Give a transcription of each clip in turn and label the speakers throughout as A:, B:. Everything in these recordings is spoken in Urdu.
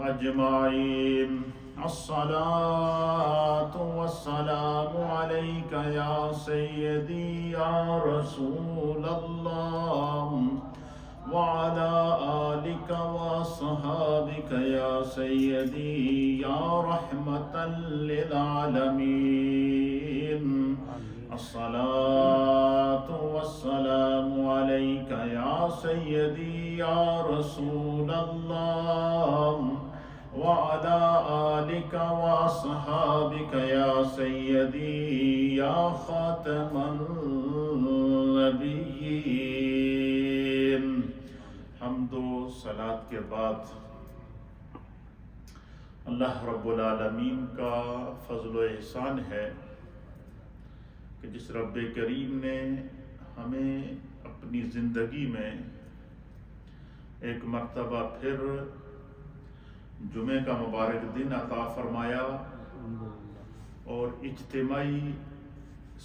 A: أجمعين. الصلاة والسلام عليك يا سيدي يا رسول الله وعلى آلك وصحابك يا سيدي يا رحمة للعالمين. الصلاة والسلام عليك يا سيدي يا رسول الله وعلى آلك وأصحابك يا سيدي يا خاتم النبيين. حمد و صلاة کے بعد اللہ رب العالمین کا فضل و احسان ہے کہ جس رب کریم نے ہمیں اپنی زندگی میں ایک مرتبہ پھر جمعے کا مبارک دن عطا فرمایا اور اجتماعی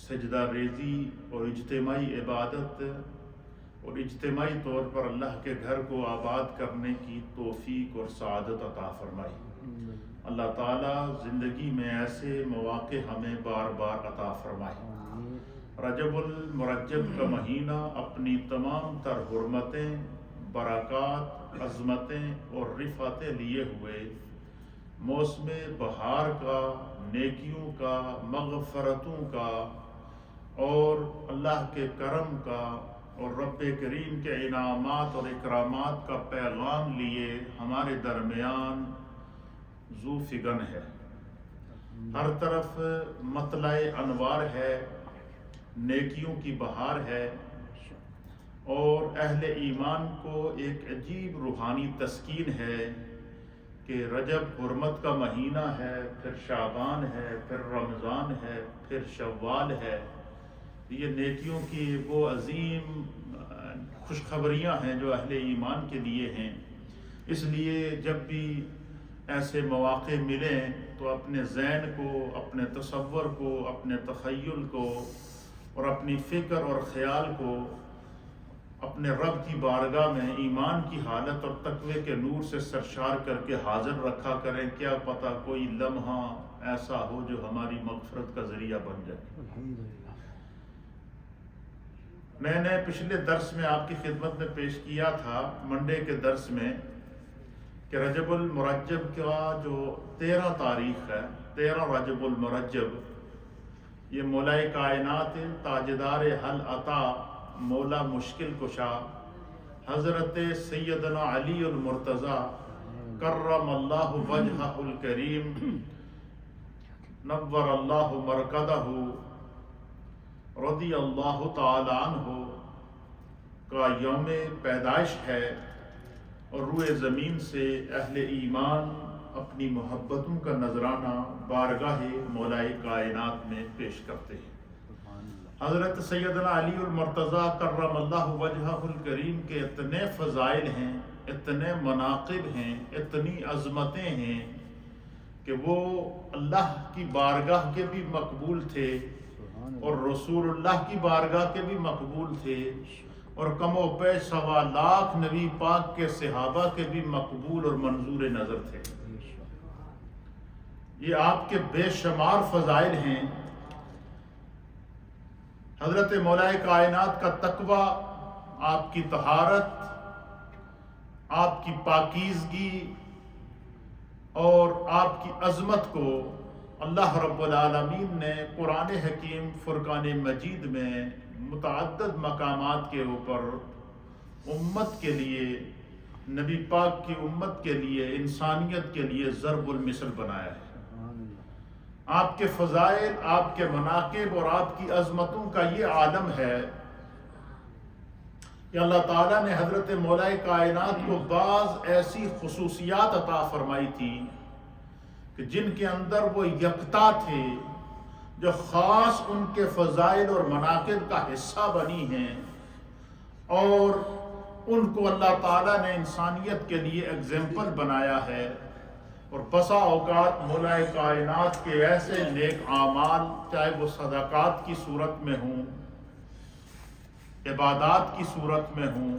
A: سجدہ ریزی اور اجتماعی عبادت اور اجتماعی طور پر اللہ کے گھر کو آباد کرنے کی توفیق اور سعادت عطا فرمائی. اللہ تعالیٰ زندگی میں ایسے مواقع ہمیں بار بار عطا فرمائے. رجب المرجب کا مہینہ اپنی تمام تر حرمتیں، برکات، عظمتیں اور رفعتیں لیے ہوئے موسم بہار کا، نیکیوں کا، مغفرتوں کا اور اللہ کے کرم کا اور رب کریم کے انعامات اور اکرامات کا پیغام لیے ہمارے درمیان ذو فگن ہے. ہر طرف مطلع انوار ہے، نیکیوں کی بہار ہے اور اہل ایمان کو ایک عجیب روحانی تسکین ہے کہ رجب حرمت کا مہینہ ہے، پھر شعبان ہے، پھر رمضان ہے، پھر شوال ہے. یہ نیکیوں کی وہ عظیم خوشخبریاں ہیں جو اہل ایمان کے لیے ہیں. اس لیے جب بھی ایسے مواقع ملیں تو اپنے ذہن کو، اپنے تصور کو، اپنے تخیل کو اور اپنی فکر اور خیال کو اپنے رب کی بارگاہ میں ایمان کی حالت اور تقوی کے نور سے سرشار کر کے حاضر رکھا کریں. کیا پتہ کوئی لمحہ ایسا ہو جو ہماری مغفرت کا ذریعہ بن جائے. میں نے پچھلے درس میں آپ کی خدمت میں پیش کیا تھا، منڈے کے درس میں، کہ رجب المرجب کا جو 13 تاریخ ہے، 13 رجب المرجب، یہ مولا کائنات تاجدار حل عطا مولا مشکل کشا حضرت سیدنا علی المرتضی کرم اللہ وجہہ الکریم نور اللہ مرکدہ رضی اللہ تعالی عنہ کا یوم پیدائش ہے اور روئے زمین سے اہل ایمان اپنی محبتوں کا نذرانہ بارگاہ مولا کائنات میں پیش کرتے ہیں. حضرت سیدنا علی المرتضی کرم اللہ وجہہ الکریم کے اتنے فضائل ہیں، اتنے مناقب ہیں، اتنی عظمتیں ہیں کہ وہ اللہ کی بارگاہ کے بھی مقبول تھے اور رسول اللہ کی بارگاہ کے بھی مقبول تھے اور کم و بیش 1.25 لاکھ نبی پاک کے صحابہ کے بھی مقبول اور منظور نظر تھے. یہ آپ کے بے شمار فضائل ہیں. حضرت مولا کائنات کا تقوی، آپ کی طہارت، آپ کی پاکیزگی اور آپ کی عظمت کو اللہ رب العالمین نے قرآن حکیم فرقان مجید میں متعدد مقامات کے اوپر امت کے لیے، نبی پاک کی امت کے لیے، انسانیت کے لیے ضرب المثل بنایا ہے. آپ کے فضائل، آپ کے مناقب اور آپ کی عظمتوں کا یہ عالم ہے کہ اللہ تعالیٰ نے حضرت مولا کائنات کو بعض ایسی خصوصیات عطا فرمائی تھی کہ جن کے اندر وہ یکتا تھے، جو خاص ان کے فضائل اور مناقب کا حصہ بنی ہیں اور ان کو اللہ تعالیٰ نے انسانیت کے لیے ایگزامپل بنایا ہے. اور بسا اوقات مولا کائنات کے ایسے نیک اعمال، چاہے وہ صدقات کی صورت میں ہوں، عبادات کی صورت میں ہوں،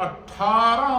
A: 18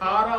A: 18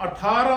A: 18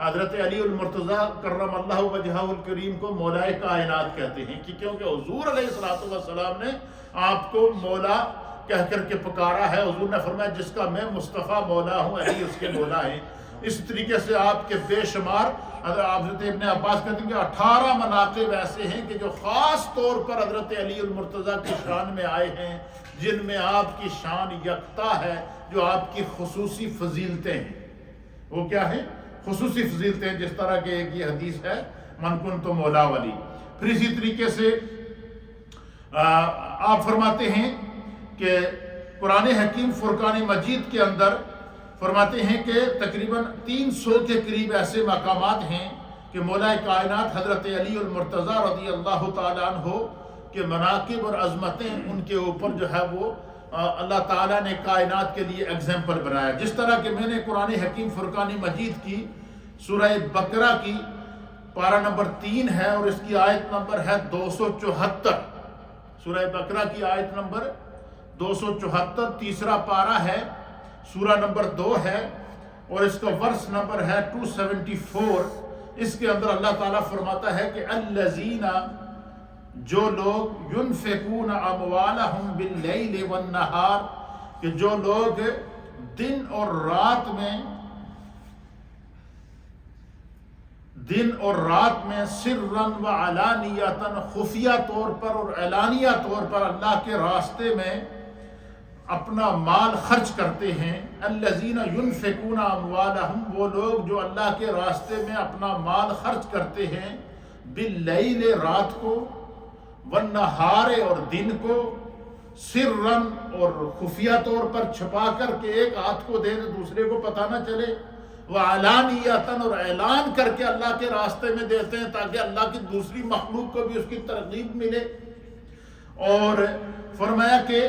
A: حضرت علی المرتضیٰ کرم اللہ وجہہ الکریم کو مولائے کائنات کہتے ہیں کہ کیونکہ حضور علیہ الصلوۃ والسلام نے آپ کو مولا کہہ کر کے پکارا ہے. حضور نے فرمایا جس کا میں مصطفیٰ مولا ہوں علی اس کے مولا ہیں. اس طریقے سے آپ کے بے شمار حضرت ابن عباس کہتے ہیں کہ 18 مناقب ایسے ہیں کہ جو خاص طور پر حضرت علی المرتضیٰ کی شان میں آئے ہیں، جن میں آپ کی شان یکتا ہے، جو آپ کی خصوصی فضیلتیں ہیں. وہ کیا ہیں؟ خصوصی فضیلتیں. جس طرح کہ ایک یہ حدیث ہے من کنت مولا ولی. پھر اسی طریقے سے آپ فرماتے ہیں کہ قرآن حکیم فرقان مجید کے اندر فرماتے ہیں کہ تقریباً 300 کے قریب ایسے مقامات ہیں کہ مولا کائنات حضرت علی المرتضیٰ رضی اللہ تعالیٰ عنہ کے مناقب اور عظمتیں ان کے اوپر جو ہے وہ اللہ تعالیٰ نے کائنات کے لیے ایگزامپل بنایا. جس طرح کہ میں نے قرآن حکیم فرقان مجید کی سورہ بقرہ کی پارہ نمبر 3 ہے اور اس کی آیت نمبر ہے 274. سورہ بقرہ کی آیت نمبر 274 تیسرا پارہ ہے، سورہ نمبر 2 ہے اور اس کا ورس نمبر ہے 274. اس کے اندر اللہ تعالیٰ فرماتا ہے کہ الذین، جو لوگ ينفقون اموالهم باللیل والنہار، کہ جو لوگ دن اور رات میں سرًا و علانیۃً، خفیہ طور پر اور اعلانیہ طور پر اللہ کے راستے میں اپنا مال خرچ کرتے ہیں. الذین ينفقون اموالهم، وہ لوگ جو اللہ کے راستے میں اپنا مال خرچ کرتے ہیں، باللیل، رات کو، والنہار، اور دن کو، سرًا، اور خفیہ طور پر چھپا کر کے ایک ہاتھ کو دے دوسرے کو پتہ نہ چلے، وعلانیۃً، اور اعلان کر کے اللہ کے راستے میں دیتے ہیں تاکہ اللہ کی دوسری مخلوق کو بھی اس کی ترغیب ملے. اور فرمایا کہ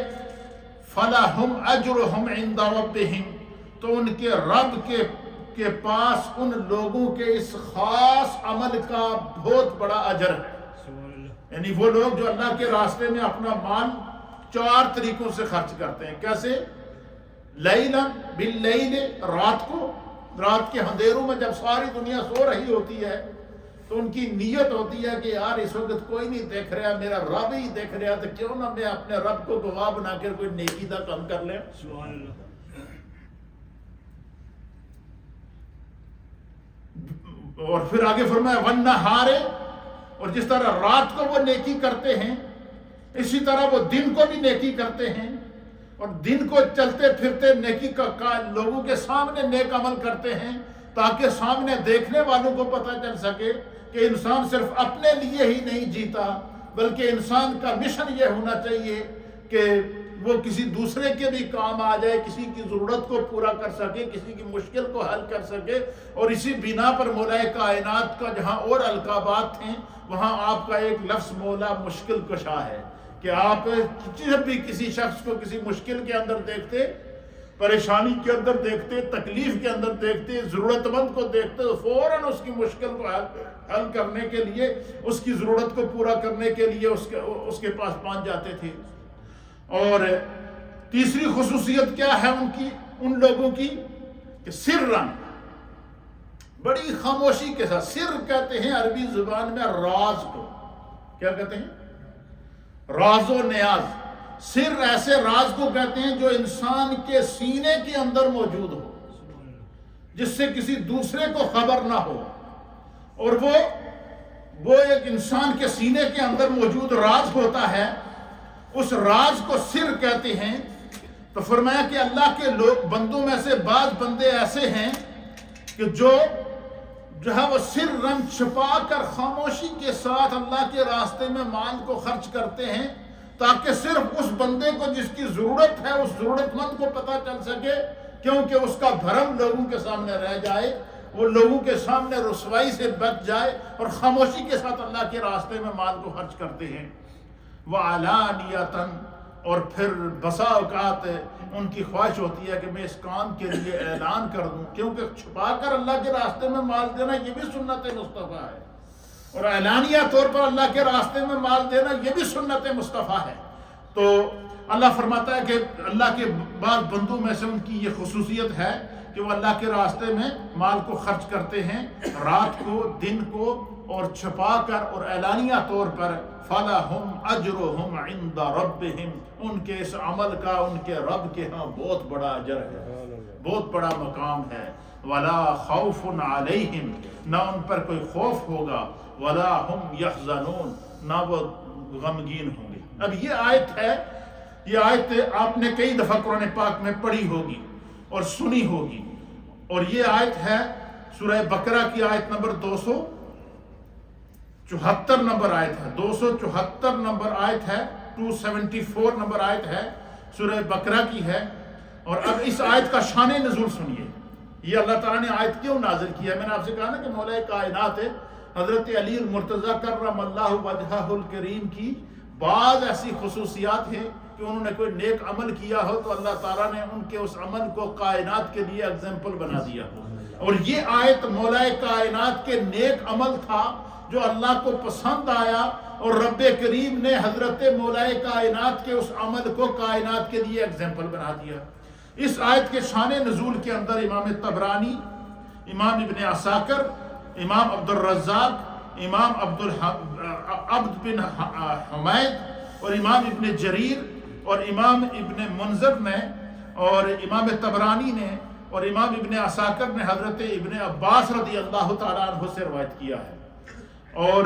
A: فَلَهُمْ أَجْرُهُمْ عِنْدَ رَبِّهِمْ، تو ان کے رب کے پاس ان لوگوں کے اس خاص عمل کا بہت بڑا اجر ہے. یعنی وہ لوگ جو اللہ کے راستے میں اپنا مال 4 طریقوں سے خرچ کرتے ہیں. کیسے؟ لیلا، باللیل، رات کو، رات کے اندھیروں میں جب ساری دنیا سو رہی ہوتی ہے تو ان کی نیت ہوتی ہے کہ یار اس وقت کوئی نہیں دیکھ رہا، میرا رب ہی دیکھ رہا، تو کیوں نہ میں اپنے رب کو گواہ بنا کر کوئی نیکی دا کام کر لیں. اور پھر آگے فرمایا والنہار، اور جس طرح رات کو وہ نیکی کرتے ہیں اسی طرح وہ دن کو بھی نیکی کرتے ہیں، اور دن کو چلتے پھرتے نیکی کا لوگوں کے سامنے نیک عمل کرتے ہیں تاکہ سامنے دیکھنے والوں کو پتہ چل سکے کہ انسان صرف اپنے لیے ہی نہیں جیتا، بلکہ انسان کا مشن یہ ہونا چاہیے کہ وہ کسی دوسرے کے بھی کام آ جائے، کسی کی ضرورت کو پورا کر سکے، کسی کی مشکل کو حل کر سکے. اور اسی بنا پر مولا کائنات کا جہاں اور القابات تھیں وہاں آپ کا ایک لفظ مولا مشکل کشا ہے کہ آپ جب بھی کسی شخص کو کسی مشکل کے اندر دیکھتے، پریشانی کے اندر دیکھتے، تکلیف کے اندر دیکھتے، ضرورت مند کو دیکھتے تو فوراً اس کی مشکل کو حل کرنے کے لیے، اس کی ضرورت کو پورا کرنے کے لیے اس کے پاس پہنچ جاتے تھے. اور تیسری خصوصیت کیا ہے ان لوگوں کی کہ سرًا، بڑی خاموشی کے ساتھ. سر کہتے ہیں عربی زبان میں راز کو. کیا کہتے ہیں؟ راز و نیاز. سر ایسے راز کو کہتے ہیں جو انسان کے سینے کے اندر موجود ہو، جس سے کسی دوسرے کو خبر نہ ہو، اور وہ ایک انسان کے سینے کے اندر موجود راز ہوتا ہے، اس راز کو سر کہتے ہیں. تو فرمایا کہ اللہ کے بندوں میں سے بعض بندے ایسے ہیں کہ جو ہے وہ سرًا، چھپا کر خاموشی کے ساتھ اللہ کے راستے میں مال کو خرچ کرتے ہیں تاکہ صرف اس بندے کو جس کی ضرورت ہے اس ضرورت مند کو پتہ چل سکے، کیونکہ اس کا بھرم لوگوں کے سامنے رہ جائے، وہ لوگوں کے سامنے رسوائی سے بچ جائے، اور خاموشی کے ساتھ اللہ کے راستے میں مال کو خرچ کرتے ہیں. وَعَلَانِيَةً، اور پھر بسا اوقات ان کی خواہش ہوتی ہے کہ میں اس کام کے لیے اعلان کر دوں، کیونکہ چھپا کر اللہ کے راستے میں مال دینا یہ بھی سنت مصطفیٰ ہے، اور اعلانیہ طور پر اللہ کے راستے میں مال دینا یہ بھی سنت مصطفیٰ ہے. تو اللہ فرماتا ہے کہ اللہ کے بعض بندوں میں سے ان کی یہ خصوصیت ہے کہ وہ اللہ کے راستے میں مال کو خرچ کرتے ہیں رات کو دن کو اور چھپا کر اور اعلانیہ طور پر فَلَهُمْ أَجْرُهُمْ عِنْدَ رَبِّهِمْ ان کے اس عمل کا ان کے رب کے ہاں بہت بڑا اجر ہے، بہت بڑا مقام ہے۔ وَلَا خَوْفٌ عَلَيْهِمْ نہ ان پر کوئی خوف ہوگا، وَلَا هُمْ يَحْزَنُونَ نہ وہ غمگین ہوں گے۔ اب یہ آیت ہے، یہ آیت آپ نے کئی دفعہ قرآن پاک میں پڑھی ہوگی اور سنی ہوگی، اور یہ آیت ہے سورہ بقرہ کی آیت نمبر 274 نمبر آیت ہے، 274 نمبر آیت ہے، 274 نمبر آیت ہے، سورہ بقرہ کی ہے۔ اور اب اس آیت کا شان نزول سنیے، یہ اللہ تعالیٰ نے آیت کیوں نازل کیا ہے۔ میں نے آپ سے کہا نا کہ مولا کائنات حضرت علی المرتضیٰ کرم اللہ وجہہ الکریم کی بعض ایسی خصوصیات ہیں کہ انہوں نے کوئی نیک عمل کیا ہو تو اللہ تعالیٰ نے ان کے اس عمل کو کائنات کے لیے ایگزامپل بنا دیا ہو، اور یہ آیت مولا کائنات کے نیک عمل تھا جو اللہ کو پسند آیا، اور رب کریم نے حضرت مولا کائنات کے اس عمل کو کائنات کے لیے ایگزامپل بنا دیا۔ اس آیت کے شان نزول کے اندر امام طبرانی، امام ابن عساکر، امام عبد الرزاق، امام عبد بن حمید اور امام ابن جریر اور امام ابن منذر نے اور امام طبرانی نے اور امام ابن عساکر نے حضرت ابن عباس رضی اللہ تعالیٰ عنہ سے روایت کیا ہے۔ اور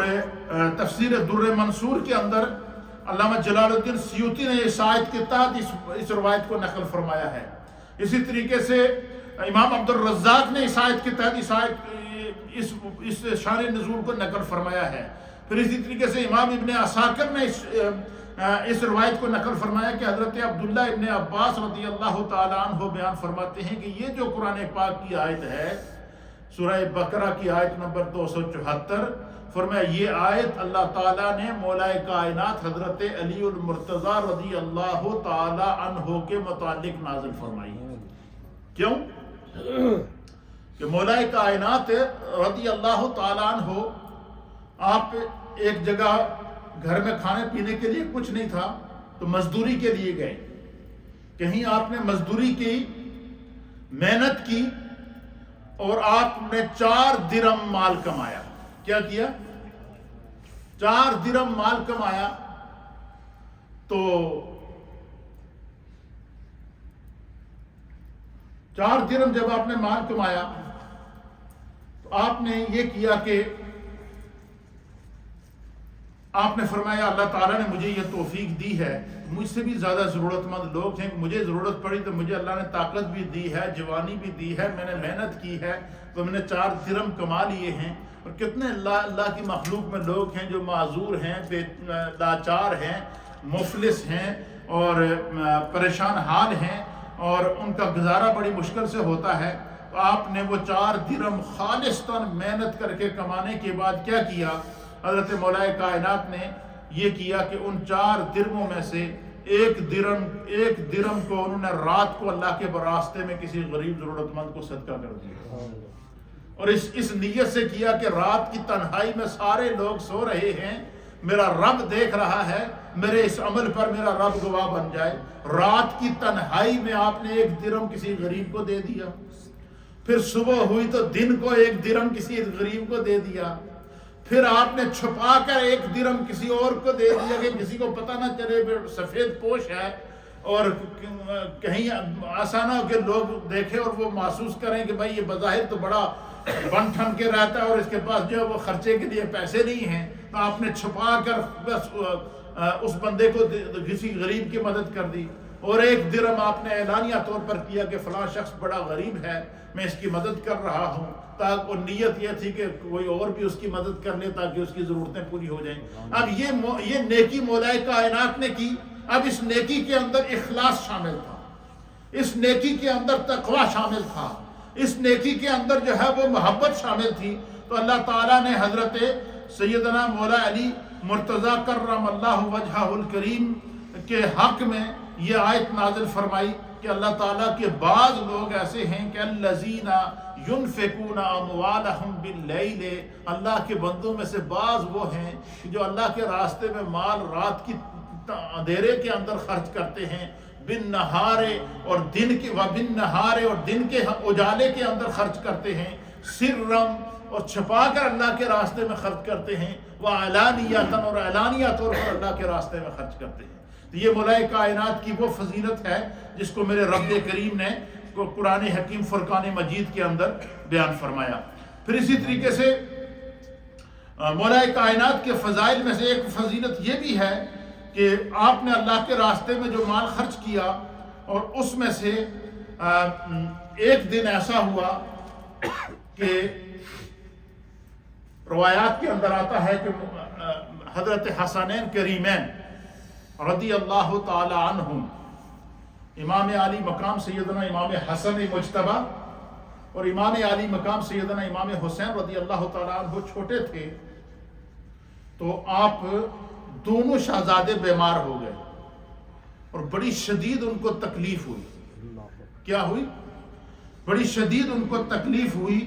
A: تفسیر در منصور کے اندر علامہ جلال الدین سیوطی نے اس آیت کے تحت اس روایت کو نقل فرمایا ہے۔ اسی طریقے سے امام عبد الرزاق نے اس آیت کے تحت اس شان نزول کو نقل فرمایا ہے۔ پھر اسی طریقے سے امام ابن عساکر نے اس روایت کو نقل فرمایا کہ حضرت عبداللہ ابن عباس رضی اللہ تعالیٰ عنہ بیان فرماتے ہیں کہ یہ جو قرآن پاک کی آیت ہے، سورہ بقرہ کی آیت نمبر 274، فرمایا یہ آیت اللہ تعالیٰ نے مولا کائنات حضرت علی المرتضیٰ رضی اللہ تعالیٰ عنہ کے متعلق نازل فرمائی ہے۔ کیوں؟ کہ مولا کائنات رضی اللہ تعالیٰ عنہ، آپ ایک جگہ گھر میں کھانے پینے کے لیے کچھ نہیں تھا تو مزدوری کے لیے گئے، کہیں آپ نے مزدوری کی، محنت کی، اور آپ نے 4 درہم مال کمایا۔ کیا کیا؟ 4 درہم مال کمایا۔ تو 4 درہم جب آپ نے مال کمایا تو آپ نے یہ کیا کہ آپ نے فرمایا اللہ تعالیٰ نے مجھے یہ توفیق دی ہے، مجھ سے بھی زیادہ ضرورت مند لوگ ہیں، مجھے ضرورت پڑی تو مجھے اللہ نے طاقت بھی دی ہے، جوانی بھی دی ہے، میں نے محنت کی ہے تو میں نے 4 درہم کما لیے ہیں۔ اور کتنے اللہ کی مخلوق میں لوگ ہیں جو معذور ہیں، لاچار ہیں، مفلس ہیں اور پریشان حال ہیں، اور ان کا گزارا بڑی مشکل سے ہوتا ہے۔ تو آپ نے وہ 4 درہم خالصتاً محنت کر کے کمانے کے بعد کیا کیا؟ حضرت مولا کائنات نے یہ کیا کہ ان 4 درہموں میں سے ایک درہم کو انہوں نے رات کو اللہ کے راستے میں کسی غریب ضرورت مند کو صدقہ کر دیا، اور اس نیت سے کیا کہ رات کی تنہائی میں سارے لوگ سو رہے ہیں، میرا رب دیکھ رہا ہے، میرے اس عمل پر میرا رب گواہ بن جائے۔ رات کی تنہائی میں آپ نے 1 درہم کسی غریب کو دے دیا، پھر صبح ہوئی تو دن کو 1 درہم کسی غریب کو دے دیا، پھر آپ نے چھپا کر 1 درہم کسی اور کو دے دیا کہ کسی کو پتہ نہ چلے سفید پوش ہے، اور کہیں آسانہ ہو کہ لوگ دیکھیں اور وہ محسوس کریں کہ بھائی یہ بظاہر تو بڑا بن ٹھن کے رہتا ہے اور اس کے پاس جو ہے وہ خرچے کے لیے پیسے نہیں ہیں، تو آپ نے چھپا کر بس اس بندے کو کسی غریب کی مدد کر دی۔ اور 1 درہم آپ نے اعلانیہ طور پر کیا کہ فلاں شخص بڑا غریب ہے، میں اس کی مدد کر رہا ہوں، تاکہ نیت یہ تھی کہ کوئی اور بھی اس کی مدد کر لے تاکہ اس کی ضرورتیں پوری ہو جائیں۔ اب یہ نیکی مولا کائنات نے کی۔ اب اس نیکی کے اندر اخلاص شامل تھا، اس نیکی کے اندر تقوی شامل تھا، اس نیکی کے اندر جو ہے وہ محبت شامل تھی۔ تو اللہ تعالیٰ نے حضرت سیدنا مولا علی مرتضیٰ کرم اللہ وجہہ الکریم کے حق میں یہ آیت نازل فرمائی کہ اللہ تعالیٰ کے بعض لوگ ایسے ہیں کہ الذین ينفقون اموالهم باللیل، اللہ کے بندوں میں سے بعض وہ ہیں جو اللہ کے راستے میں مال رات کی اندھیرے کے اندر خرچ کرتے ہیں، بن نہارے اور دن کے بن نہارے اور دن کے اجالے کے اندر خرچ کرتے ہیں، سرم اور چھپا کر اللہ کے راستے میں خرچ کرتے ہیں، وعلانیتاً اور اعلانیہ طور پر اللہ کے راستے میں خرچ کرتے ہیں۔ تو یہ مولائے کائنات کی وہ فضیلت ہے جس کو میرے رب کریم نے قرآن حکیم فرقان مجید کے اندر بیان فرمایا۔ پھر اسی طریقے سے مولائے کائنات کے فضائل میں سے ایک فضیلت یہ بھی ہے کہ آپ نے اللہ کے راستے میں جو مال خرچ کیا، اور اس میں سے ایک دن ایسا ہوا کہ روایات کے اندر آتا ہے کہ حضرت حسنین کریمین رضی اللہ تعالی عنہم، امام عالی مقام سیدنا امام حسن مجتبی اور امام عالی مقام سیدنا امام حسین رضی اللہ تعالیٰ عنہ چھوٹے تھے، تو آپ دونوں شہزادے بیمار ہو گئے اور بڑی شدید ان کو تکلیف ہوئی۔ کیا ہوئی؟ بڑی شدید ان کو تکلیف ہوئی۔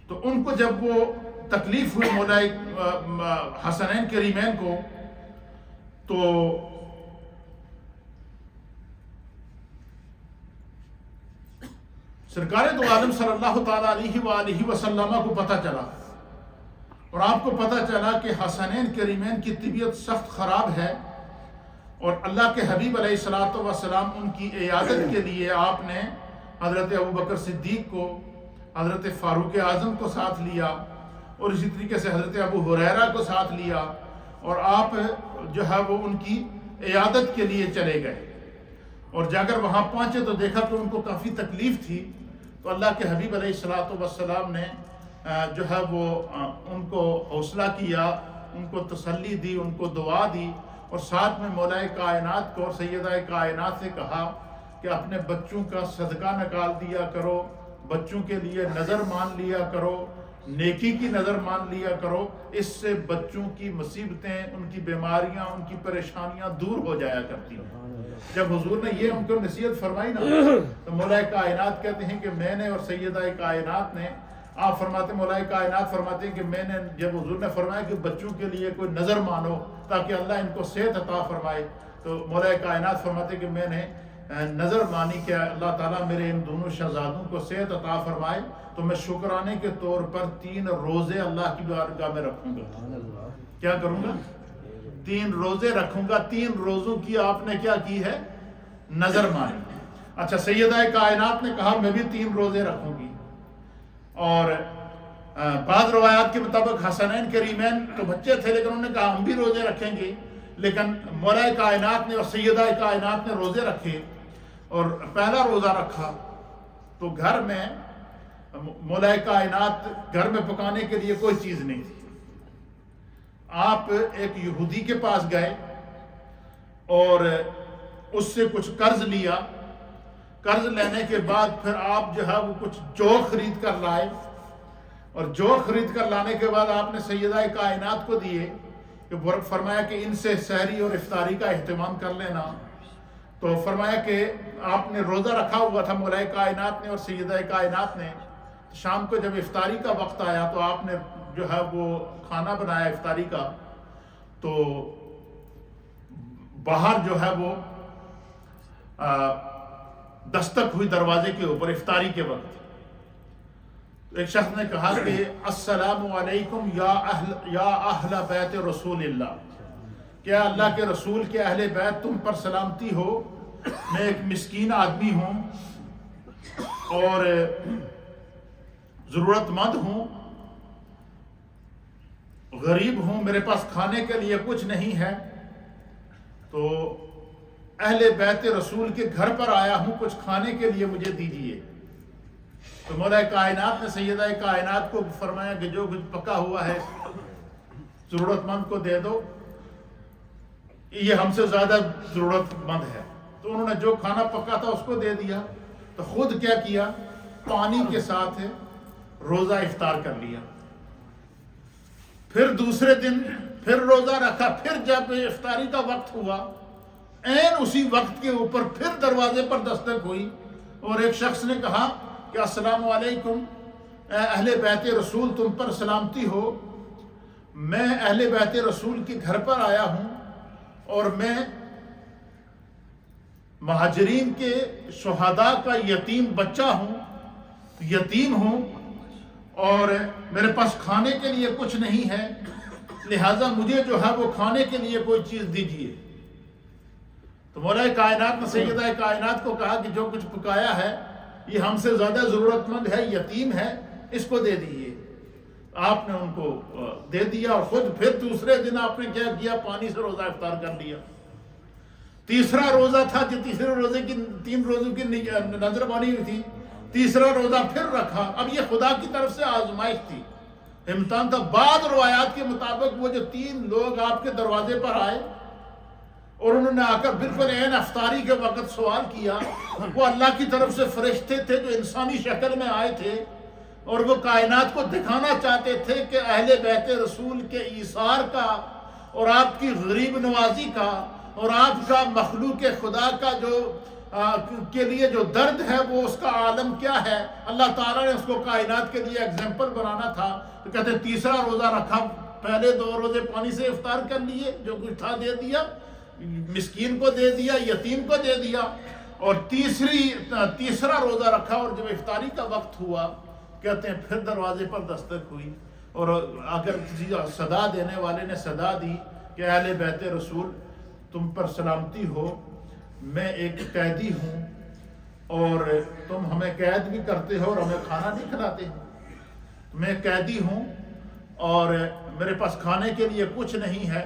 A: تو ان کو جب وہ تکلیف ہوئی مولائے حسنین کریمین کو، تو سرکار دو عالم صلی اللہ تعالیٰ علیہ وآلہ وسلم کو پتہ چلا، اور آپ کو پتہ چلا کہ حسنین کریمین کی طبیعت سخت خراب ہے، اور اللہ کے حبیب علیہ الصلوۃ والسلام ان کی عیادت کے لیے آپ نے حضرت ابوبکر صدیق کو، حضرت فاروق اعظم کو ساتھ لیا، اور اسی طریقے سے حضرت ابو ہریرہ کو ساتھ لیا، اور آپ جو ہے وہ ان کی عیادت کے لیے چلے گئے۔ اور جا کر وہاں پہنچے تو دیکھا کہ ان کو کافی تکلیف تھی، تو اللہ کے حبیب علیہ الصلوۃ والسلام نے جو ہے وہ ان کو حوصلہ کیا، ان کو تسلی دی، ان کو دعا دی، اور ساتھ میں مولائے کائنات کو اور سیدہ کائنات سے کہا کہ اپنے بچوں کا صدقہ نکال دیا کرو، بچوں کے لیے نظر مان لیا کرو، نیکی کی نظر مان لیا کرو، اس سے بچوں کی مصیبتیں، ان کی بیماریاں، ان کی پریشانیاں دور ہو جایا کرتی ہیں۔ جب حضور نے یہ ہم کو نصیحت فرمائی نا، تو مولائے کائنات کہتے ہیں کہ میں نے اور سیدہ کائنات نے، آپ فرماتے مولائے کائنات فرماتے ہیں کہ میں نے، جب حضور نے فرمایا کہ بچوں کے لیے کوئی نظر مانو تاکہ اللہ ان کو صحت عطا فرمائے، تو مولائے کائنات فرماتے کہ میں نے نظر مانی کہ اللہ تعالیٰ میرے ان دونوں شہزادوں کو صحت عطا فرمائے، تو میں شکرانے کے طور پر 3 روزے اللہ کی بارگاہ میں رکھوں گا۔ کیا کروں گا؟ 3 روزے رکھوں گا۔ 3 روزوں کی آپ نے کیا کی ہے؟ نظر مانی۔ اچھا، سیدہ کائنات نے کہا میں بھی 3 روزے رکھوں گی، اور بعض روایات کے مطابق حسنین کریمین تو بچے تھے لیکن انہوں نے کہا ہم بھی روزے رکھیں گے، لیکن مولائے کائنات نے اور سیدہ کائنات نے روزے رکھے، اور پہلا روزہ رکھا تو گھر میں مولائے کائنات گھر میں پکانے کے لیے کوئی چیز نہیں تھی۔ آپ ایک یہودی کے پاس گئے اور اس سے کچھ قرض لیا، قرض لینے کے بعد پھر آپ جو ہے وہ کچھ جو خرید کر لائے، اور جو خرید کر لانے کے بعد آپ نے سیدہ کائنات کو دیے کہ فرمایا کہ ان سے سحری اور افطاری کا اہتمام کر لینا۔ تو فرمایا کہ آپ نے روزہ رکھا ہوا تھا مولائے کائنات نے اور سیدہ کائنات نے، شام کو جب افطاری کا وقت آیا تو آپ نے جو ہے وہ کھانا بنایا افطاری کا، تو باہر جو ہے وہ دستک ہوئی دروازے کے اوپر افطاری کے وقت۔ ایک شخص نے کہا کہ السلام علیکم یا اہل بیت رسول اللہ، کیا اللہ کے رسول کے اہل بیت تم پر سلامتی ہو، میں ایک مسکین آدمی ہوں اور ضرورت مند ہوں، غریب ہوں، میرے پاس کھانے کے لیے کچھ نہیں ہے، تو اہل بیت رسول کے گھر پر آیا ہوں، کچھ کھانے کے لیے مجھے دیجیے۔ تو مولا کائنات نے سیدہ کائنات کو فرمایا کہ جو کچھ پکا ہوا ہے ضرورت مند کو دے دو، یہ ہم سے زیادہ ضرورت مند ہے۔ تو انہوں نے جو کھانا پکا تھا اس کو دے دیا، تو خود کیا کیا، پانی کے ساتھ روزہ افطار کر لیا۔ پھر دوسرے دن پھر روزہ رکھا، پھر جب افطاری کا وقت ہوا، عین اسی وقت کے اوپر پھر دروازے پر دستک ہوئی اور ایک شخص نے کہا کہ السلام علیکم اے اہل بیت رسول، تم پر سلامتی ہو، میں اہل بیت رسول کے گھر پر آیا ہوں اور میں مہاجرین کے شہداء کا یتیم بچہ ہوں، یتیم ہوں، اور میرے پاس کھانے کے لیے کچھ نہیں ہے، لہٰذا مجھے جو ہے وہ کھانے کے لیے کوئی چیز دیجیے۔ تو مولا کائنات نے سیدہ کائنات کو کہا کہ جو کچھ پکایا ہے یہ ہم سے زیادہ ضرورت مند ہے، یتیم ہے، اس کو دے دیجیے۔ آپ نے ان کو دے دیا، اور خود پھر دوسرے دن آپ نے کیا کیا؟ پانی سے روزہ افطار کر لیا۔ تیسرا روزہ تھا جو تیسرے روزے کی 3 روزوں کی نظر بانی ہوئی تھی، تیسرا روزہ پھر رکھا۔ اب یہ خدا کی طرف سے آزمائش تھی، امتحان تھا۔ بعض روایات کے مطابق وہ جو 3 لوگ آپ کے دروازے پر آئے اور انہوں نے آ کر بالکل عین افطاری کے وقت سوال کیا، وہ اللہ کی طرف سے فرشتے تھے جو انسانی شکل میں آئے تھے، اور وہ کائنات کو دکھانا چاہتے تھے کہ اہل بیت رسول کے ایثار کا اور آپ کی غریب نوازی کا اور آپ کا مخلوق خدا کا جو کے لیے جو درد ہے وہ اس کا عالم کیا ہے۔ اللہ تعالیٰ نے اس کو کائنات کے لیے ایگزامپل بنانا تھا، تو کہتے ہیں تیسرا روزہ رکھا، پہلے 2 روزے پانی سے افطار کر لیے، جو کچھ تھا دے دیا، مسکین کو دے دیا، یتیم کو دے دیا، اور تیسرا روزہ رکھا، اور جب افطاری کا وقت ہوا کہتے ہیں پھر دروازے پر دستک ہوئی، اور اگر کسی صدا دینے والے نے صدا دی کہ اہل بیت رسول تم پر سلامتی ہو، میں ایک قیدی ہوں اور تم ہمیں قید بھی کرتے ہو اور ہمیں کھانا نہیں کھلاتے ہو، میں قیدی ہوں اور میرے پاس کھانے کے لیے کچھ نہیں ہے،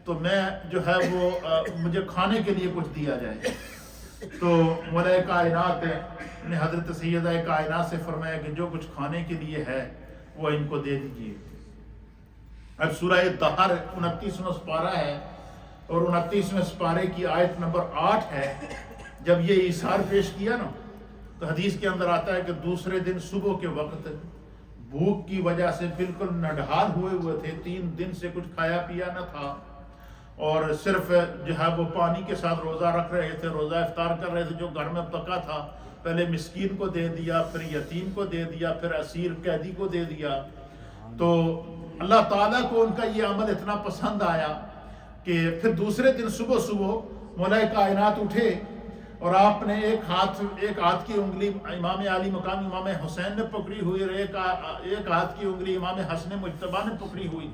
A: تو میں جو ہے وہ مجھے کھانے کے لیے کچھ دیا جائے۔ تو مولا کائنات نے حضرت سیدہ کائنات سے فرمایا کہ جو کچھ کھانے کے لیے ہے وہ ان کو دے دیجیے۔ اب سورہ دہر 29واں سپارہ ہے، اور 29ویں سپارے کی آیت نمبر 8 ہے۔ جب یہ ایثار پیش کیا نا، تو حدیث کے اندر آتا ہے کہ دوسرے دن صبح کے وقت بھوک کی وجہ سے بالکل نڈھال ہوئے تھے، 3 دن سے کچھ کھایا پیا نہ تھا، اور صرف جو ہے وہ پانی کے ساتھ روزہ رکھ رہے تھے، روزہ افطار کر رہے تھے، جو گھر میں پکا تھا پہلے مسکین کو دے دیا، پھر یتیم کو دے دیا، پھر اسیر قیدی کو دے دیا۔ تو اللہ تعالیٰ کو ان کا یہ عمل اتنا پسند آیا کہ پھر دوسرے دن صبح مولا کائنات اٹھے، اور آپ نے ایک ہاتھ کی انگلی امام علی مقام امام حسین نے پکڑی ہوئی، اور ایک ہاتھ کی انگلی امام حسن مجتبیٰ نے پکڑی ہوئی،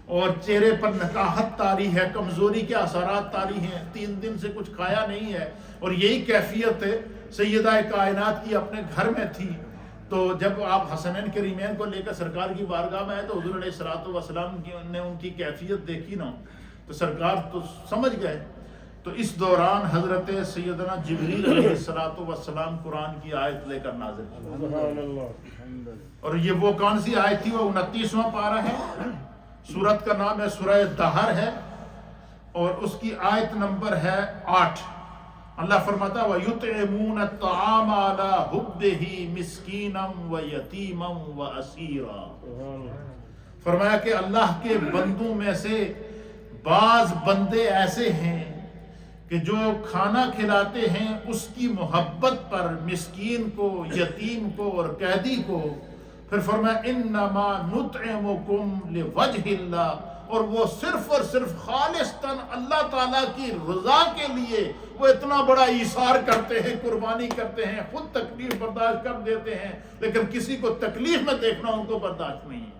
A: اور چہرے پر نکاحت طاری ہے، کمزوری کے اثرات طاری ہیں، 3 دن سے کچھ کھایا نہیں ہے، اور یہی کیفیت سیدہ کائنات کی اپنے گھر میں تھی۔ تو جب آپ حسنین کریمین کو لے کر سرکار کی بارگاہ میں آئے تو حضور علیہ الصلوۃ والسلام نے ان کی کیفیت دیکھی نا، تو سرکار تو سمجھ گئے۔ تو اس دوران حضرت سیدنا جبریل علیہ السلام قرآن کی آیت لے کر نازل ہوئے، اور یہ وہ کون سی آیت تھی؟ وہ 29واں پارہ ہے، سورت کا نام ہے سورہ دہر ہے، اور اس کی آیت نمبر ہے 8۔ اللہ فرماتا وَيُطْعِمُونَ الطَّعَامَ عَلَىٰ حُبِّهِ مِسْكِينًا وَيَتِيمًا وَأَسِيرًا۔ فرمایا کہ اللہ کے بندوں میں سے بعض بندے ایسے ہیں کہ جو کھانا کھلاتے ہیں اس کی محبت پر، مسکین کو، یتیم کو اور قیدی کو۔ پھر فرمایا انما نطعمکم لوجہ اللہ، اور وہ صرف اور صرف خالصتاً اللہ تعالیٰ کی رضا کے لیے وہ اتنا بڑا ایثار کرتے ہیں، قربانی کرتے ہیں، خود تکلیف برداشت کر دیتے ہیں، لیکن کسی کو تکلیف میں دیکھنا ان کو برداشت نہیں ہے۔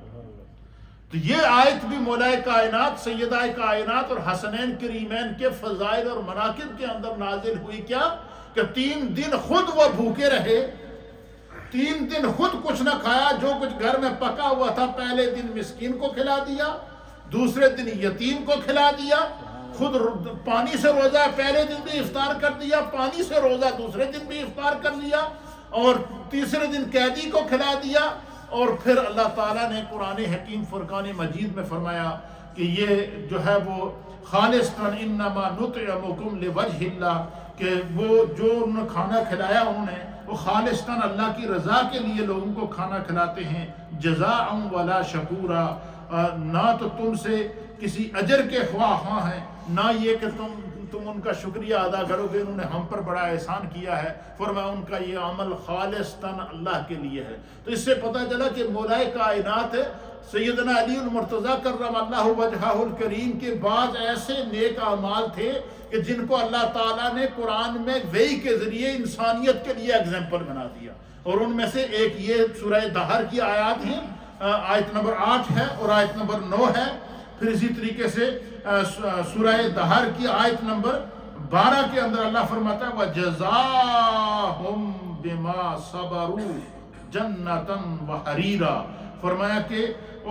A: تو یہ آیت بھی مولا کائنات سیدہ کائنات اور حسنین کریمین کے فضائل اور مناقب کے اندر نازل ہوئی، کیا کہ 3 دن خود وہ بھوکے رہے، 3 دن خود کچھ نہ کھایا، جو کچھ گھر میں پکا ہوا تھا پہلے دن مسکین کو کھلا دیا، دوسرے دن یتیم کو کھلا دیا، خود پانی سے روزہ پہلے دن بھی افطار کر دیا، پانی سے روزہ دوسرے دن بھی افطار کر لیا، اور تیسرے دن قیدی کو کھلا دیا۔ اور پھر اللہ تعالیٰ نے قرآن حکیم فرقان مجید میں فرمایا کہ یہ جو ہے وہ خالصتاً انما نطعمکم لوجہ اللہ، کہ وہ جو انہوں نے کھانا کھلایا انہوں نے وہ خالصتاً اللہ کی رضا کے لیے لوگوں کو کھانا کھلاتے ہیں، جزاء ولا شکورا، نہ تو تم سے کسی اجر کے خواہاں ہیں، نہ یہ کہ تم ان کا شکریہ ادا کرو گے، انہوں نے ہم پر بڑا احسان کیا ہے۔ فرمایا ان کا یہ عمل خالصتاً اللہ کے لیے ہے۔ تو اس سے پتہ چلا کہ مولا کائنات سیدنا علی المرتضیٰ کرم اللہ وجہہ الکریم کے بعض ایسے نیک اعمال تھے کہ جن کو اللہ تعالیٰ نے قرآن میں وحی کے ذریعے انسانیت کے لیے ایگزامپل بنا دیا، اور ان میں سے ایک یہ سورہ دہر کی آیات ہیں، آیت نمبر 8 ہے اور آیت نمبر 9 ہے۔ پھر اسی طریقے سے سورہ دہر کی آیت نمبر 12 کے اندر اللہ فرماتا ہے وَجَزَاهُمْ بِمَا صَبَرُوا جَنَّةً وَحَرِيرًا، فرمایا کہ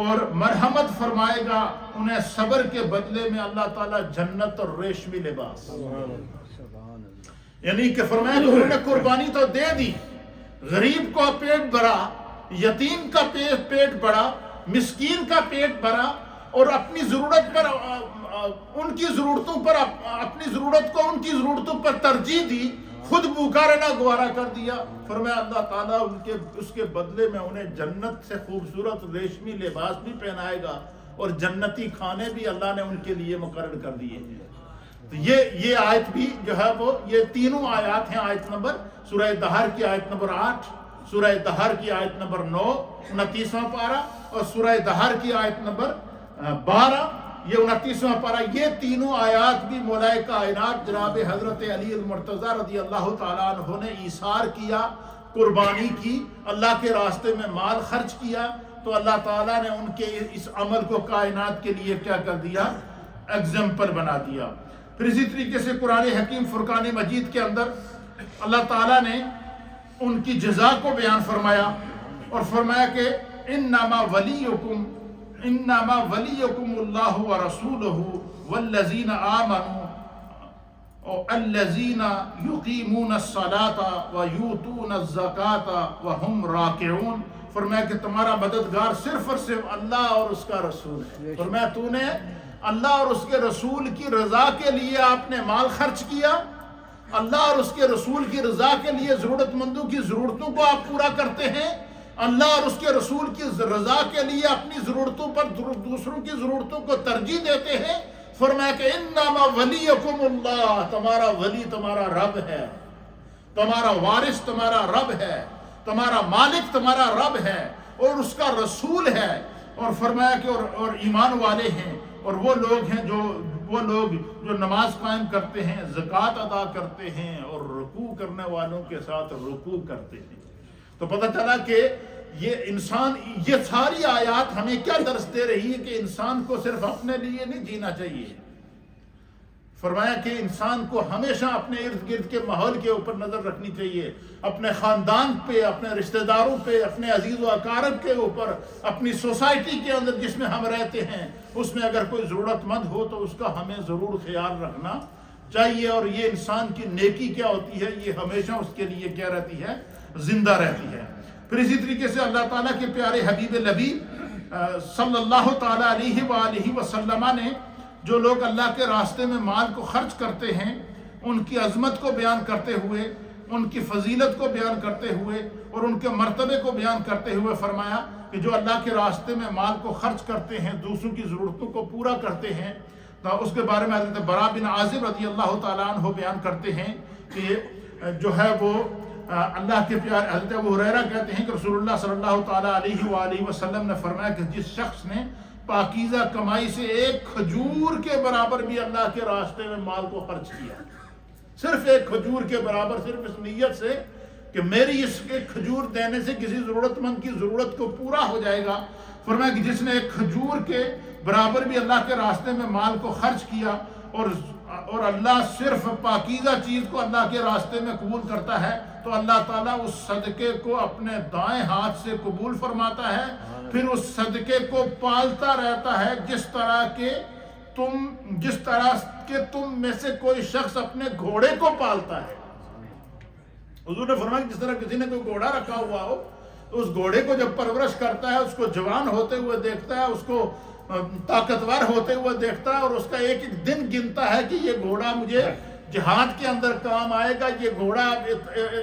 A: اور مرحمت فرمائے گا انہیں صبر کے بدلے میں اللہ تعالیٰ جنت اور ریشمی لباس، یعنی کہ فرمایا کہ انہوں نے قربانی تو دے دی، غریب کا پیٹ بھرا، یتیم کا پیٹ بھرا، مسکین کا پیٹ بھرا، اور اپنی ضرورت پر ان کی ضرورتوں پر اپنی ضرورت کو ان کی ضرورتوں پر ترجیح دی، خود بھوکا رہنا گوارا کر دیا۔ فرمایا اللہ تعالیٰ اس کے بدلے میں انہیں جنت سے خوبصورت ریشمی لباس بھی پہنائے گا، اور جنتی کھانے بھی اللہ نے ان کے لیے مقرر کر دیے ہیں۔ تو یہ آیت بھی جو ہے وہ یہ تینوں آیات ہیں، آیت نمبر سورہ دہر کی آیت نمبر 8، سورہ دہر کی آیت نمبر 9 29واں پارہ، اور سورہ دہر کی آیت نمبر 12 یہ 29واں پارہ، یہ تینوں آیات بھی مولا کائنات جناب حضرت علی المرتضیٰ رضی اللہ تعالیٰ عنہ نے ایثار کیا، قربانی کی، اللہ کے راستے میں مال خرچ کیا، تو اللہ تعالیٰ نے ان کے اس عمل کو کائنات کے لیے کیا کر دیا، ایگزامپل بنا دیا۔ پھر اسی طریقے سے قرآن حکیم فرقان مجید کے اندر اللہ تعالیٰ نے ان کی جزا کو بیان فرمایا، اور فرمایا کہ انما ولیکم اللہ ورسولہ والذین آمنوا الذین یقیمون الصلاة ویؤتون الزکاة وہم راکعون، فرمایا کہ تمہارا مددگار صرف اور صرف اللہ اور اس کا رسول ہے۔ فرمایا تو نے اللہ اور اس کے رسول کی رضا کے لیے آپ نے مال خرچ کیا، اللہ اور اس کے رسول کی رضا کے لیے ضرورت مندوں کی ضرورتوں کو آپ پورا کرتے ہیں، اللہ اور اس کے رسول کی رضا کے لیے اپنی ضرورتوں پر دوسروں کی ضرورتوں کو ترجیح دیتے ہیں۔ فرمایا کہ انما ولیکم اللہ، تمہارا ولی تمہارا رب ہے، تمہارا وارث تمہارا رب ہے، تمہارا مالک تمہارا رب ہے، اور اس کا رسول ہے۔ اور فرمایا کہ اور ایمان والے ہیں، اور وہ لوگ ہیں جو نماز قائم کرتے ہیں، زکوٰۃ ادا کرتے ہیں، اور رکوع کرنے والوں کے ساتھ رکوع کرتے ہیں۔ تو پتہ چلا کہ یہ ساری آیات ہمیں کیا درس دے رہی ہے کہ انسان کو صرف اپنے لیے نہیں جینا چاہیے۔ فرمایا کہ انسان کو ہمیشہ اپنے ارد گرد کے ماحول کے اوپر نظر رکھنی چاہیے، اپنے خاندان پہ، اپنے رشتہ داروں پہ، اپنے عزیز و اقارب کے اوپر، اپنی سوسائٹی کے اندر جس میں ہم رہتے ہیں، اس میں اگر کوئی ضرورت مند ہو تو اس کا ہمیں ضرور خیال رکھنا چاہیے، اور یہ انسان کی نیکی کیا ہوتی ہے، یہ ہمیشہ اس کے لیے کیا رہتی ہے، زندہ رہتی ہے۔ پھر اسی طریقے سے اللہ تعالیٰ کے پیارے حبیب لبیب صلی اللہ تعالیٰ علیہ وآلہ وسلم نے جو لوگ اللہ کے راستے میں مال کو خرچ کرتے ہیں، ان کی عظمت کو بیان کرتے ہوئے، ان کی فضیلت کو بیان کرتے ہوئے، اور ان کے مرتبے کو بیان کرتے ہوئے فرمایا کہ جو اللہ کے راستے میں مال کو خرچ کرتے ہیں، دوسروں کی ضرورتوں کو پورا کرتے ہیں، تو اس کے بارے میں حضرت براء بن عازب رضی اللہ تعالیٰ عنہ بیان کرتے ہیں کہ جو ہے وہ اللہ کے پیارے حضرت ابو ہریرہ کہتے ہیں کہ رسول اللہ صلی اللہ تعالیٰ علیہ وآلہ وسلم نے فرمایا کہ جس شخص نے پاکیزہ کمائی سے ایک کھجور کے برابر بھی اللہ کے راستے میں مال کو خرچ کیا، صرف ایک کھجور کے برابر، صرف اس نیت سے کہ میری اس کے کھجور دینے سے کسی ضرورت مند کی ضرورت کو پورا ہو جائے گا، فرمایا کہ جس نے ایک کھجور کے برابر بھی اللہ کے راستے میں مال کو خرچ کیا، اور اللہ صرف پاکیزہ چیز کو اللہ کے راستے میں قبول کرتا ہے، تو اللہ تعالیٰ اس صدقے کو اپنے دائیں ہاتھ سے قبول فرماتا ہے، پھر اس صدقے کو پالتا رہتا ہے جس طرح کہ تم میں سے کوئی شخص اپنے گھوڑے کو پالتا ہے۔ حضور نے فرمایا کہ جس طرح کسی نے کوئی گھوڑا رکھا ہوا ہو تو اس گھوڑے کو جب پرورش کرتا ہے، اس کو جوان ہوتے ہوئے دیکھتا ہے، اس کو طاقتور ہوتے ہوئے دیکھتا ہے، اور اس کا ایک ایک دن گنتا ہے کہ یہ گھوڑا مجھے جہاد کے اندر کام آئے گا، یہ گھوڑا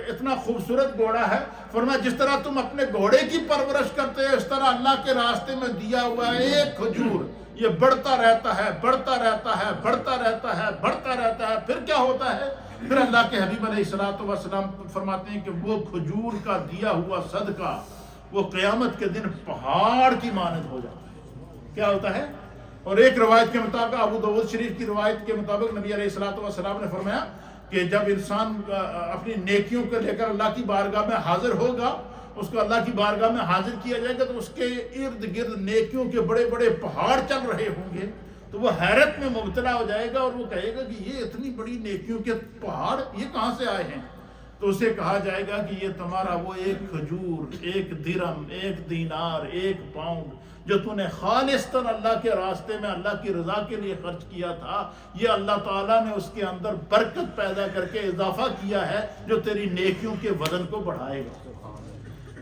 A: اتنا خوبصورت گھوڑا ہے۔ فرمایا جس طرح تم اپنے گھوڑے کی پرورش کرتے ہو، اس طرح اللہ کے راستے میں دیا ہوا ایک کھجور، یہ بڑھتا رہتا ہے، بڑھتا رہتا ہے، بڑھتا رہتا ہے، بڑھتا رہتا ہے۔ پھر کیا ہوتا ہے؟ پھر اللہ کے حبیب علیہ السلام فرماتے ہیں کہ وہ کھجور کا دیا ہوا صدقہ وہ قیامت کے دن پہاڑ کی مانند ہو جاتا ہے۔ کیا ہوتا ہے؟ اور ایک روایت کے مطابق، ابو داؤد شریف کی روایت کے مطابق، نبی علیہ السلام نے فرمایا کہ جب انسان اپنی نیکیوں کو لے کر اللہ کی بارگاہ میں حاضر ہوگا، اس کو اللہ کی بارگاہ میں حاضر کیا جائے گا تو اس کے ارد گرد نیکیوں کے بڑے بڑے پہاڑ چل رہے ہوں گے، تو وہ حیرت میں مبتلا ہو جائے گا اور وہ کہے گا کہ یہ اتنی بڑی نیکیوں کے پہاڑ یہ کہاں سے آئے ہیں؟ تو اسے کہا جائے گا کہ یہ تمہارا وہ ایک کھجور، ایک درم، ایک دینار، ایک پاؤنڈ جو تو نے خالصتاً اللہ کے راستے میں اللہ کی رضا کے لیے خرچ کیا تھا، یہ اللہ تعالیٰ نے اس کے اندر برکت پیدا کر کے اضافہ کیا ہے جو تیری نیکیوں کے وزن کو بڑھائے گا۔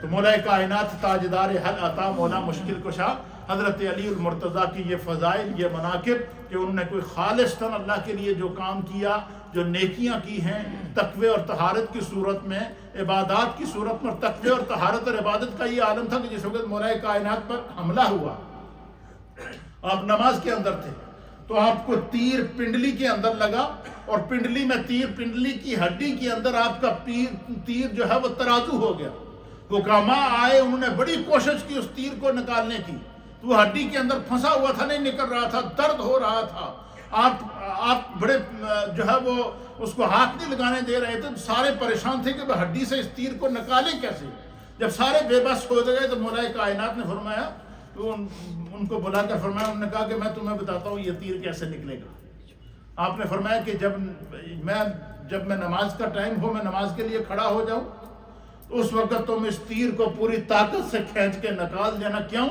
A: تو مولا کائنات تاجدار حل عطا مولا مشکل کشا حضرت علی المرتضیٰ کی یہ فضائل، یہ مناقب کہ انہوں نے کوئی خالصتاً اللہ کے لیے جو کام کیا، جو نیکیاں کی ہیں تقوی اور طہارت کی صورت میں، عبادات کی صورت میں، تقوی اور طہارت اور عبادت کا یہ عالم تھا کہ جس وقت مولا کائنات پر حملہ ہوا، آپ نماز کے اندر تھے تو آپ کو تیر پنڈلی کے اندر لگا اور پنڈلی میں تیر، پنڈلی کی ہڈی کے اندر آپ کا تیر جو ہے وہ ترازو ہو گیا۔ حکاماء آئے، انہوں نے بڑی کوشش کی اس تیر کو نکالنے کی، تو وہ ہڈی کے اندر پھنسا ہوا تھا، نہیں نکل رہا تھا، درد ہو رہا تھا۔ آپ بڑے جو ہے وہ اس کو ہاتھ نہیں لگانے دے رہے تھے، سارے پریشان تھے کہ وہ ہڈی سے اس تیر کو نکالیں کیسے۔ جب سارے بے بس ہو گئے تو مولا کائنات نے فرمایا، تو ان کو بلا کر فرمایا، انہوں نے کہا کہ میں تمہیں بتاتا ہوں یہ تیر کیسے نکلے گا۔ آپ نے فرمایا کہ جب میں نماز کا ٹائم ہو، میں نماز کے لیے کھڑا ہو جاؤں، تو اس وقت تم اس تیر کو پوری طاقت سے کھینچ کے نکال دینا۔ کیوں؟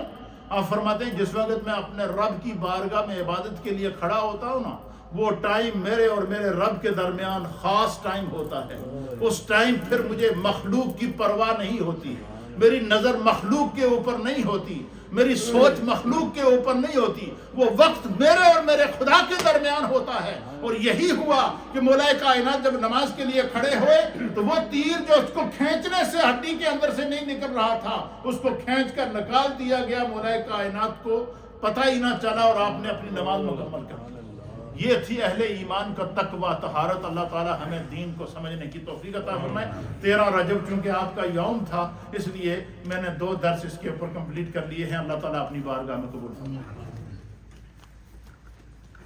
A: آپ فرماتے ہیں جس وقت میں اپنے رب کی بارگاہ میں عبادت کے لیے کھڑا ہوتا ہوں نا، وہ ٹائم میرے اور میرے رب کے درمیان خاص ٹائم ہوتا ہے۔ اس ٹائم پھر مجھے مخلوق کی پرواہ نہیں ہوتی، میری نظر مخلوق کے اوپر نہیں ہوتی، میری سوچ مخلوق کے اوپر نہیں ہوتی، وہ وقت میرے اور میرے خدا کے درمیان ہوتا ہے۔ اور یہی ہوا کہ مولا کائنات جب نماز کے لیے کھڑے ہوئے تو وہ تیر جو اس کو کھینچنے سے ہڈی کے اندر سے نہیں نکل رہا تھا، اس کو کھینچ کر نکال دیا گیا، مولا کائنات کو پتہ ہی نہ چلا اور آپ نے اپنی نماز مکمل کر دی۔ یہ تھی اہل ایمان کا تقوی، طہارت۔ اللہ تعالیٰ ہمیں دین کو سمجھنے کی توفیق عطا فرمائے۔ 13 رجب چونکہ آپ کا یوم تھا، اس لیے میں نے 2 درس اس کے اوپر کمپلیٹ کر لیے ہیں۔ اللہ تعالیٰ اپنی بارگاہ میں قبول فرمائے۔